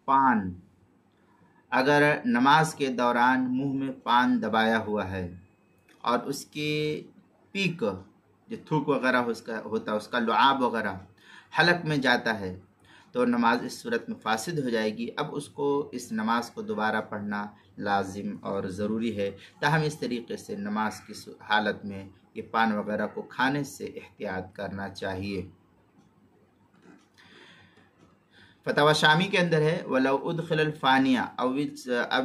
پان، اگر نماز کے دوران منہ میں پان دبایا ہوا ہے اور اس کی پیک جو تھوک وغیرہ ہوتا ہے اس کا لعاب وغیرہ حلق میں جاتا ہے تو نماز اس صورت میں فاسد ہو جائے گی۔ اب اس کو اس نماز کو دوبارہ پڑھنا لازم اور ضروری ہے۔ تاہم اس طریقے سے نماز کی حالت میں یہ پان وغیرہ کو کھانے سے احتیاط کرنا چاہیے۔ فتاوی شامی کے اندر ہے وَلَوْ أُدْخِلَ الْفَانِيَ أَوِ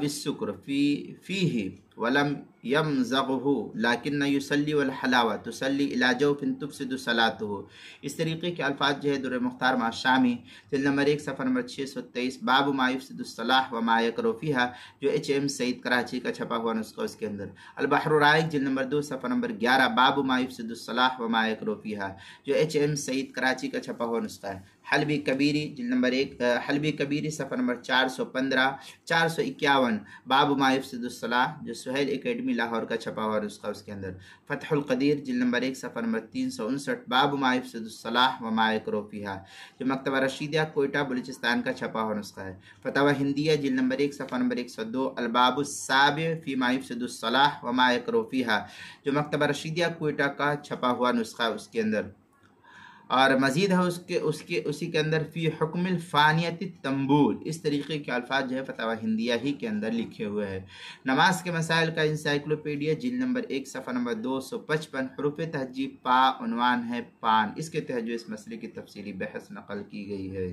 السُّكْرُ فِيهِ وَلَمْ يَمْزَغْهُ لَكِنَّ يُصَلِّي وَالْحَلَاوَةُ تُصَلِّي إِلَى جَوْفٍ تُفْسِدُ صَلَاتُهُ۔ اس طریقے کے الفاظ جو ہے در مختار مع شامی جلد نمبر 1 صفحہ نمبر 623 باب ما يفسد الصلاح وما يكره فيها جو HM سعید کراچی کا چھپا ہوا نسخہ اس کے اندر۔ البحر الرائق جلد نمبر 2 صفحہ نمبر 11 باب ما يفسد الصلاح وما يكره فيها جو HM سعید کراچی کا چھپا ہوا نسخہ ہے۔ حلبی کبیری جلد نمبر 1 حلبی کبیری صفحہ نمبر 415 451 باب ما یفسد الصلاح جو سہیل اکیڈمی لاہور کا چھپا ہوا نسخہ اس کے اندر۔ فتح القدیر جلد نمبر 1 صفحہ نمبر 359 باب ما یفسد الصلاح وما یکرہ فیہا جو مکتبہ رشیدیہ کوئٹہ بلوچستان کا چھپا ہوا نسخہ ہے۔ فتاوی ہندیہ جلد نمبر 1 صفحہ نمبر 102 الباب السابع فی ما یفسد الصلاح وما یکرہ فیہا جو مکتبہ رشیدیہ کوئٹہ کا چھپا ہوا نسخہ اس کے اندر۔ اور مزید ہے اسی کے اندر فی حکم الفانیت التنبول اس طریقے کے الفاظ جو ہے فتاوی ہندیہ ہی کے اندر لکھے ہوئے ہیں۔ نماز کے مسائل کا انسائکلوپیڈیا جلد نمبر 1 صفحہ نمبر 255 حروف تہجی پا عنوان ہے پان، اس کے تحت جو اس مسئلے کی تفصیلی بحث نقل کی گئی ہے۔